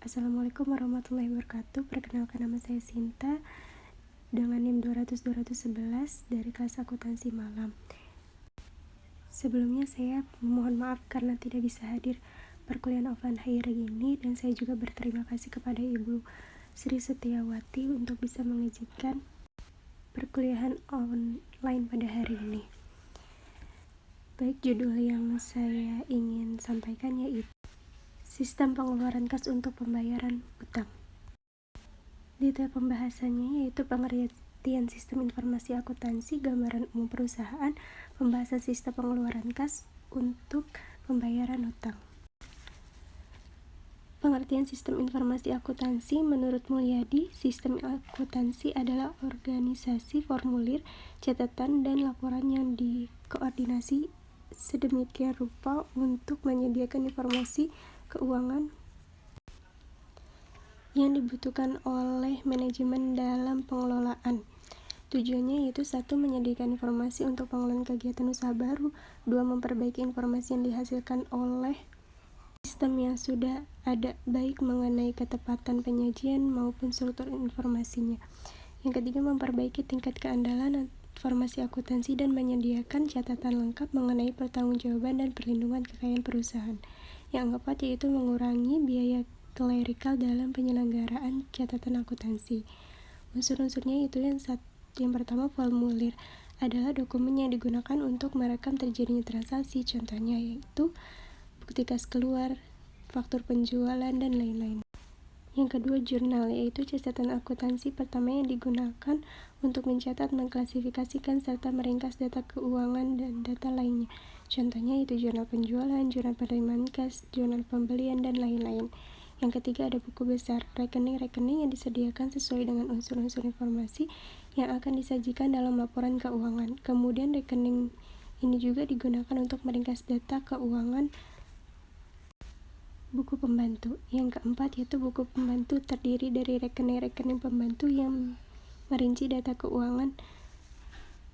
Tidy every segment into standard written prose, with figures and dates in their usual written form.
Assalamualaikum warahmatullahi wabarakatuh. Perkenalkan, nama saya Sinta dengan NIM 200-211 dari kelas akuntansi Malam. Sebelumnya saya memohon maaf karena tidak bisa hadir perkuliahan offline hari ini, dan saya juga berterima kasih kepada Ibu Sri Setiawati untuk bisa mengizinkan perkuliahan online pada hari ini. Baik, judul yang saya ingin sampaikan yaitu Sistem pengeluaran kas untuk pembayaran utang. Detail pembahasannya yaitu pengertian sistem informasi akuntansi, gambaran umum perusahaan, pembahasan sistem pengeluaran kas untuk pembayaran utang. Pengertian sistem informasi akuntansi menurut Mulyadi, sistem akuntansi adalah organisasi formulir, catatan, dan laporan yang dikoordinasi sedemikian rupa untuk menyediakan informasi keuangan yang dibutuhkan oleh manajemen dalam pengelolaan. Tujuannya yaitu 1. Menyediakan informasi untuk pengelolaan kegiatan usaha baru. 2. Memperbaiki informasi yang dihasilkan oleh sistem yang sudah ada, baik mengenai ketepatan penyajian maupun struktur informasinya. Yang ketiga, memperbaiki tingkat keandalan informasi akuntansi dan menyediakan catatan lengkap mengenai pertanggungjawaban dan perlindungan kekayaan perusahaan. Yang keempat, yaitu mengurangi biaya klerikal dalam penyelenggaraan catatan akuntansi. Unsur-unsurnya itu yang pertama, formulir adalah dokumen yang digunakan untuk merekam terjadinya transaksi, contohnya yaitu bukti kas keluar, faktur penjualan, dan lain-lain. Yang kedua, jurnal, yaitu catatan akuntansi pertama yang digunakan untuk mencatat, mengklasifikasikan, serta meringkas data keuangan dan data lainnya. Contohnya yaitu jurnal penjualan, jurnal penerimaan kas, jurnal pembelian, dan lain-lain. Yang ketiga, ada buku besar, rekening-rekening yang disediakan sesuai dengan unsur-unsur informasi yang akan disajikan dalam laporan keuangan. Kemudian rekening ini juga digunakan untuk meringkas data keuangan. Buku pembantu. Yang keempat, yaitu buku pembantu terdiri dari rekening-rekening pembantu yang merinci data keuangan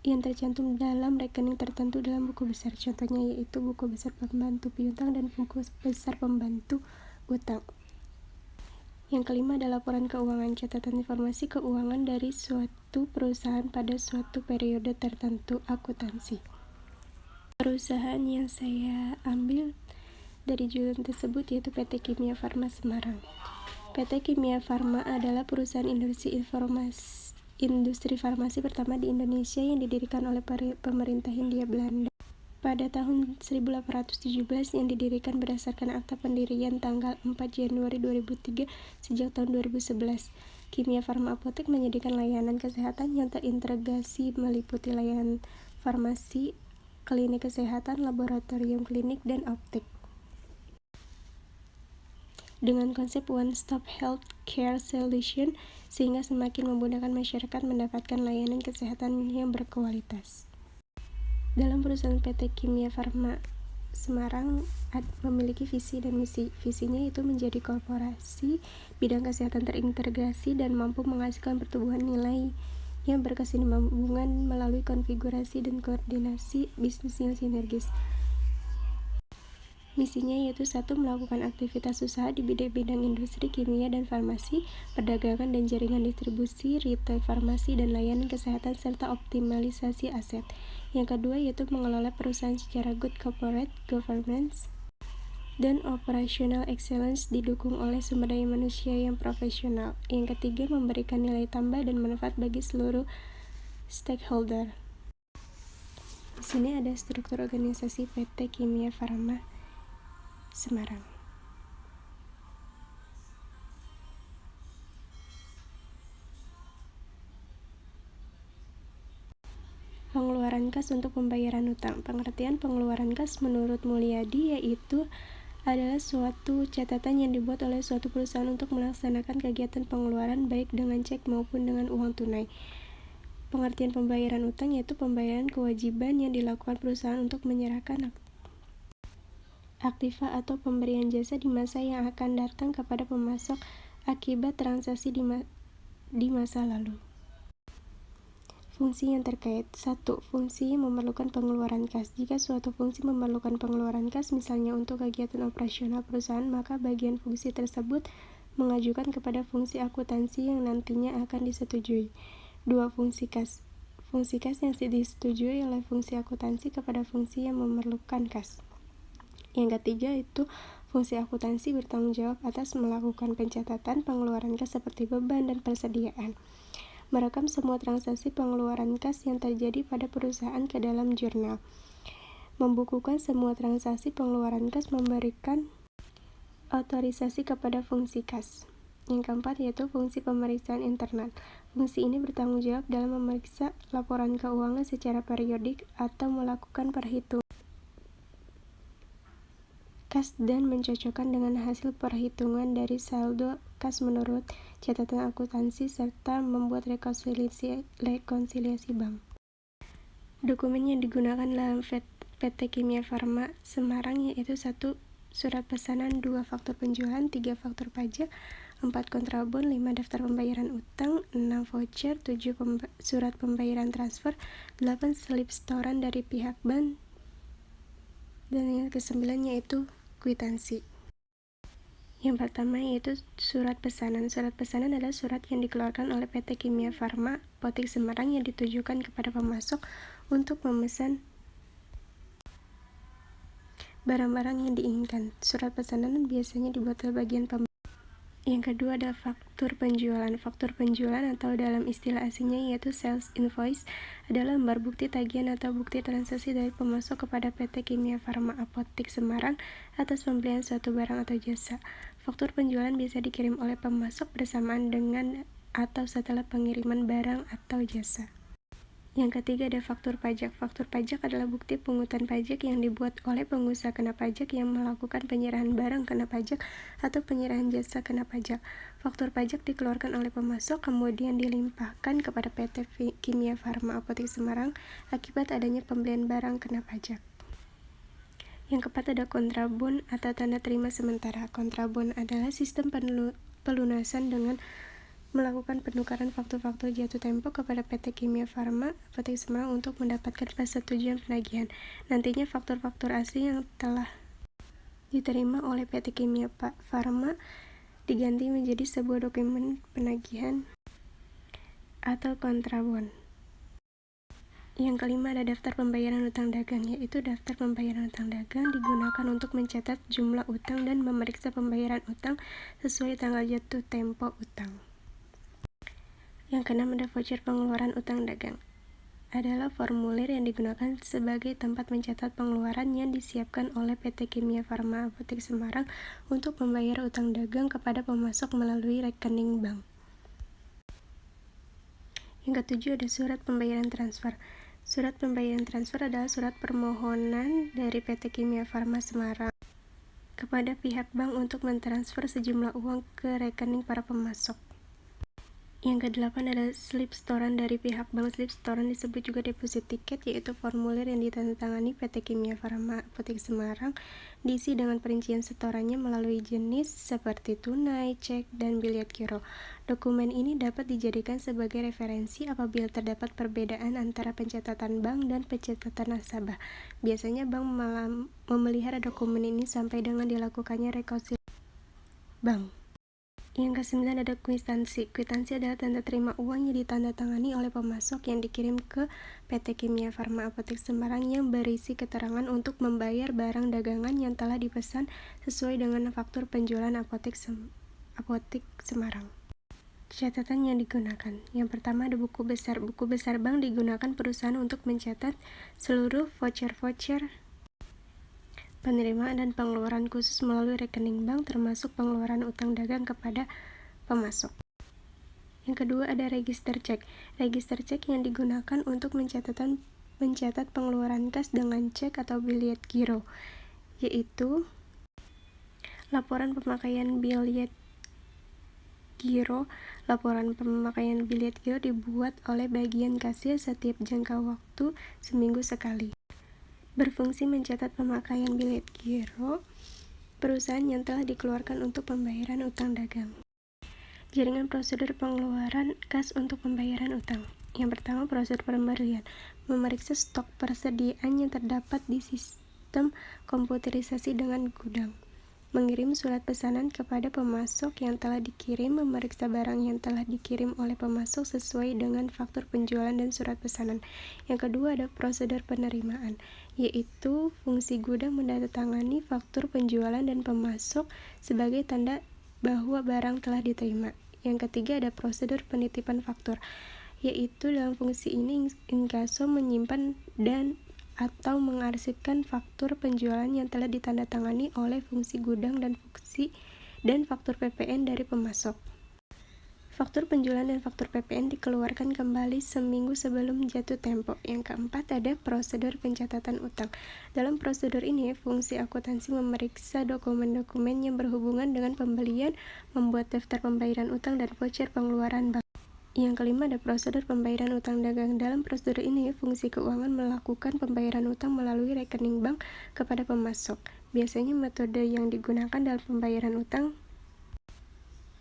yang tercantum dalam rekening tertentu dalam buku besar. Contohnya yaitu buku besar pembantu piutang dan buku besar pembantu utang. Yang kelima adalah laporan keuangan, catatan informasi keuangan dari suatu perusahaan pada suatu periode tertentu akuntansi. Perusahaan yang saya ambil dari judul tersebut yaitu PT Kimia Farma Semarang. PT Kimia Farma adalah perusahaan industri farmasi pertama di Indonesia yang didirikan oleh pemerintah Hindia Belanda pada tahun 1817, yang didirikan berdasarkan akta pendirian tanggal 4 Januari 2003. Sejak tahun 2011, Kimia Farma Apotek menyediakan layanan kesehatan yang terintegrasi meliputi layanan farmasi, klinik kesehatan, laboratorium klinik, dan apotek. Dengan konsep One Stop Health Care Solution, sehingga semakin memudahkan masyarakat mendapatkan layanan kesehatan yang berkualitas. Dalam perusahaan PT Kimia Farma Semarang memiliki visi dan misi. Visinya itu menjadi korporasi bidang kesehatan terintegrasi dan mampu menghasilkan pertumbuhan nilai yang berkesinambungan melalui konfigurasi dan koordinasi bisnis yang sinergis. Misinya yaitu 1. Melakukan aktivitas usaha di bidang industri, kimia, dan farmasi, perdagangan dan jaringan distribusi, retail farmasi, dan layanan kesehatan, serta optimalisasi aset. Yang kedua yaitu mengelola perusahaan secara good corporate governance dan operational excellence didukung oleh sumber daya manusia yang profesional. Yang ketiga, memberikan nilai tambah dan manfaat bagi seluruh stakeholder. Di sini ada struktur organisasi PT Kimia Farma Semarang. Pengeluaran kas untuk pembayaran utang. Pengertian pengeluaran kas menurut Mulyadi yaitu adalah suatu catatan yang dibuat oleh suatu perusahaan untuk melaksanakan kegiatan pengeluaran baik dengan cek maupun dengan uang tunai. Pengertian pembayaran utang yaitu pembayaran kewajiban yang dilakukan perusahaan untuk menyerahkan aktiva atau pemberian jasa di masa yang akan datang kepada pemasok akibat transaksi di masa lalu. Fungsi yang terkait. 1. Fungsi memerlukan pengeluaran kas. Jika suatu fungsi memerlukan pengeluaran kas, misalnya untuk kegiatan operasional perusahaan, maka bagian fungsi tersebut mengajukan kepada fungsi akuntansi yang nantinya akan disetujui. 2. Fungsi kas. Fungsi kas yang disetujui oleh fungsi akuntansi kepada fungsi yang memerlukan kas. Yang ketiga itu fungsi akuntansi bertanggung jawab atas melakukan pencatatan pengeluaran kas seperti beban dan persediaan. Merekam semua transaksi pengeluaran kas yang terjadi pada perusahaan ke dalam jurnal. Membukukan semua transaksi pengeluaran kas, memberikan otorisasi kepada fungsi kas. Yang keempat yaitu fungsi pemeriksaan internal. Fungsi ini bertanggung jawab dalam memeriksa laporan keuangan secara periodik atau melakukan perhitungan kas dan mencocokkan dengan hasil perhitungan dari saldo kas menurut catatan akuntansi serta membuat rekonsiliasi bank. Dokumen yang digunakan dalam PT Kimia Farma Semarang yaitu 1. Surat pesanan, 2. Faktur penjualan, 3. Faktur pajak, 4. Kontrabon, 5. Daftar pembayaran utang, 6. Voucher, 7. Surat pembayaran transfer, 8. Slip setoran dari pihak bank, dan yang ke-9 yaitu kwitansi. Yang pertama yaitu surat pesanan. Surat pesanan adalah surat yang dikeluarkan oleh PT Kimia Farma Apotek Semarang yang ditujukan kepada pemasok untuk memesan barang-barang yang diinginkan. Surat pesanan biasanya dibuat oleh bagian pembeli. Yang kedua adalah faktur penjualan. Faktur penjualan atau dalam istilah asingnya yaitu sales invoice adalah lembar bukti tagihan atau bukti transaksi dari pemasok kepada PT Kimia Farma Apotek Semarang atas pembelian suatu barang atau jasa. Faktur penjualan biasa dikirim oleh pemasok bersamaan dengan atau setelah pengiriman barang atau jasa. Yang ketiga ada faktur pajak. Faktur pajak adalah bukti pungutan pajak yang dibuat oleh pengusaha kena pajak yang melakukan penyerahan barang kena pajak atau penyerahan jasa kena pajak. Faktur pajak dikeluarkan oleh pemasok kemudian dilimpahkan kepada PT Kimia Farma Apotek Semarang akibat adanya pembelian barang kena pajak. Yang keempat ada kontrabon atau tanda terima sementara. Kontrabon adalah sistem pelunasan dengan melakukan penukaran faktur-faktur jatuh tempo kepada PT Kimia Farma Apotek Semarang untuk mendapatkan persetujuan penagihan. Nantinya faktur-faktur asli yang telah diterima oleh PT Kimia Farma diganti menjadi sebuah dokumen penagihan atau kontrabon. Yang kelima ada daftar pembayaran utang dagang, yaitu daftar pembayaran utang dagang digunakan untuk mencatat jumlah utang dan memeriksa pembayaran utang sesuai tanggal jatuh tempo utang. Yang keenam ada voucher pengeluaran utang dagang. Adalah formulir yang digunakan sebagai tempat mencatat pengeluaran yang disiapkan oleh PT Kimia Farma Apotek Semarang untuk membayar utang dagang kepada pemasok melalui rekening bank. Yang ketujuh ada surat pembayaran transfer. Surat pembayaran transfer adalah surat permohonan dari PT Kimia Farma Semarang kepada pihak bank untuk mentransfer sejumlah uang ke rekening para pemasok. Yang kedelapan ada slip setoran dari pihak bank. Slip setoran disebut juga deposit tiket, yaitu formulir yang ditandatangani PT Kimia Farma Apotek Semarang, diisi dengan perincian setorannya melalui jenis seperti tunai, cek, dan biliet giro. Dokumen ini dapat dijadikan sebagai referensi apabila terdapat perbedaan antara pencatatan bank dan pencatatan nasabah. Biasanya bank memelihara dokumen ini sampai dengan dilakukannya rekonsiliasi bank. Yang ke-9 ada kwitansi. Kwitansi adalah tanda terima uang yang ditandatangani oleh pemasok yang dikirim ke PT Kimia Farma Apotek Semarang yang berisi keterangan untuk membayar barang dagangan yang telah dipesan sesuai dengan faktur penjualan Apotek Semarang. Catatan yang digunakan. Yang pertama ada buku besar. Buku besar bank digunakan perusahaan untuk mencatat seluruh voucher-voucher penerimaan dan pengeluaran khusus melalui rekening bank termasuk pengeluaran utang dagang kepada pemasok. Yang kedua ada register cek. Register cek yang digunakan untuk mencatat pengeluaran kas dengan cek atau biliet giro, yaitu laporan pemakaian biliet giro. Laporan pemakaian biliet giro dibuat oleh bagian kasir setiap jangka waktu seminggu sekali. Berfungsi mencatat pemakaian biliet giro perusahaan yang telah dikeluarkan untuk pembayaran utang dagang. Jaringan prosedur pengeluaran kas untuk pembayaran utang. Yang pertama, prosedur pembelian. Memeriksa stok persediaan yang terdapat di sistem komputerisasi dengan gudang. mengirim surat pesanan kepada pemasok yang telah dikirim, memeriksa barang yang telah dikirim oleh pemasok sesuai dengan faktur penjualan dan surat pesanan. Yang kedua ada prosedur penerimaan, yaitu fungsi gudang menandatangani faktur penjualan dan pemasok sebagai tanda bahwa barang telah diterima. Yang ketiga ada prosedur penitipan faktur, yaitu dalam fungsi ini inkaso menyimpan dan atau mengarsipkan faktur penjualan yang telah ditandatangani oleh fungsi gudang dan faktur PPN dari pemasok. Faktur penjualan dan faktur PPN dikeluarkan kembali seminggu sebelum jatuh tempo. Yang keempat ada prosedur pencatatan utang. Dalam prosedur ini, fungsi akuntansi memeriksa dokumen-dokumen yang berhubungan dengan pembelian, membuat daftar pembayaran utang dan voucher pengeluaran bank. Yang kelima ada prosedur pembayaran utang dagang. Dalam prosedur ini, fungsi keuangan melakukan pembayaran utang melalui rekening bank kepada pemasok. Biasanya metode yang digunakan dalam pembayaran utang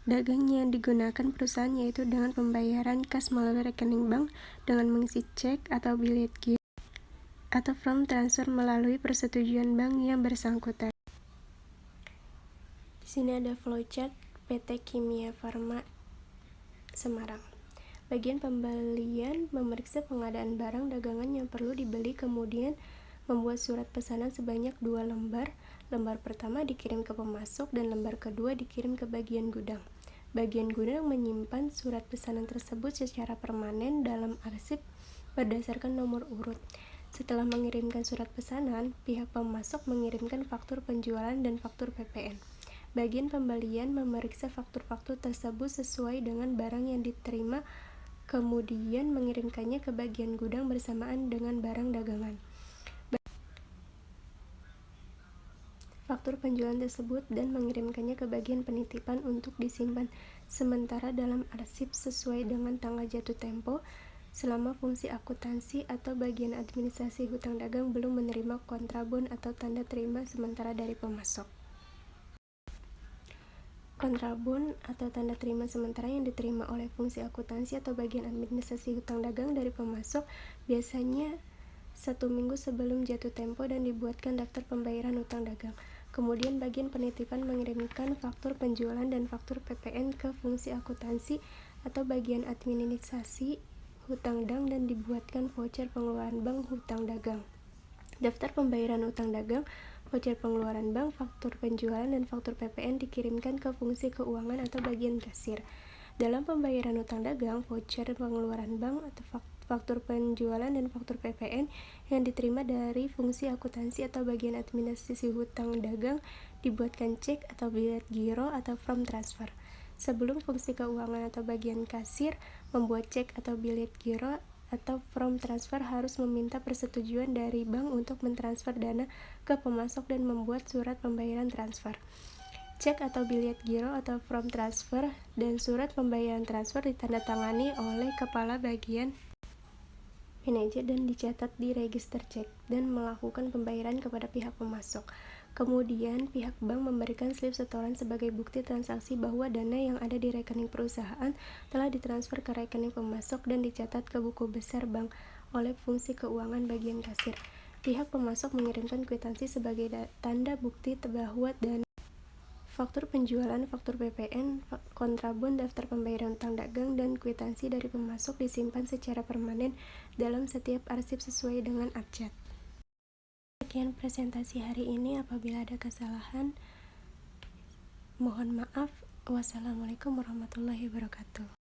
dagang yang digunakan perusahaan yaitu dengan pembayaran kas melalui rekening bank dengan mengisi cek atau bilet giro atau from transfer melalui persetujuan bank yang bersangkutan. Di sini ada flowchart PT Kimia Farma Semarang. Bagian pembelian memeriksa pengadaan barang dagangan yang perlu dibeli, kemudian membuat surat pesanan sebanyak 2 lembar. Lembar pertama dikirim ke pemasok dan lembar kedua dikirim ke bagian gudang. Bagian gudang menyimpan surat pesanan tersebut secara permanen dalam arsip berdasarkan nomor urut. Setelah mengirimkan surat pesanan, pihak pemasok mengirimkan faktur penjualan dan faktur PPN. Bagian pembelian memeriksa faktur-faktur tersebut sesuai dengan barang yang diterima, kemudian mengirimkannya ke bagian gudang bersamaan dengan barang dagangan. Faktur penjualan tersebut dan mengirimkannya ke bagian penitipan untuk disimpan sementara dalam arsip sesuai dengan tanggal jatuh tempo selama fungsi akuntansi atau bagian administrasi hutang dagang belum menerima kontrabon atau tanda terima sementara dari pemasok. Kontrabon atau tanda terima sementara yang diterima oleh fungsi akuntansi atau bagian administrasi hutang dagang dari pemasok biasanya 1 minggu sebelum jatuh tempo dan dibuatkan daftar pembayaran hutang dagang. Kemudian bagian penitipan mengirimkan faktur penjualan dan faktur PPN ke fungsi akuntansi atau bagian administrasi hutang dagang dan dibuatkan voucher pengeluaran bank hutang dagang. Daftar pembayaran hutang dagang, voucher pengeluaran bank, faktur penjualan, dan faktur PPN dikirimkan ke fungsi keuangan atau bagian kasir. Dalam pembayaran hutang dagang, voucher pengeluaran bank atau faktur penjualan dan faktur PPN yang diterima dari fungsi akuntansi atau bagian administrasi hutang dagang dibuatkan cek atau bilet giro atau from transfer. Sebelum fungsi keuangan atau bagian kasir membuat cek atau bilet giro atau from transfer harus meminta persetujuan dari bank untuk mentransfer dana ke pemasok dan membuat surat pembayaran transfer. Cek atau bilet giro atau from transfer dan surat pembayaran transfer ditandatangani oleh kepala bagian manajer dan dicatat di register cek dan melakukan pembayaran kepada pihak pemasok. Kemudian pihak bank memberikan slip setoran sebagai bukti transaksi bahwa dana yang ada di rekening perusahaan telah ditransfer ke rekening pemasok dan dicatat ke buku besar bank oleh fungsi keuangan bagian kasir. Pihak pemasok mengirimkan kwitansi sebagai tanda bukti bahwa dana faktur penjualan, faktur PPN, kontrabon, daftar pembayaran utang dagang, dan kwitansi dari pemasok disimpan secara permanen dalam setiap arsip sesuai dengan abjad. Sekian presentasi hari ini. Apabila ada kesalahan, mohon maaf. Wassalamualaikum warahmatullahi wabarakatuh.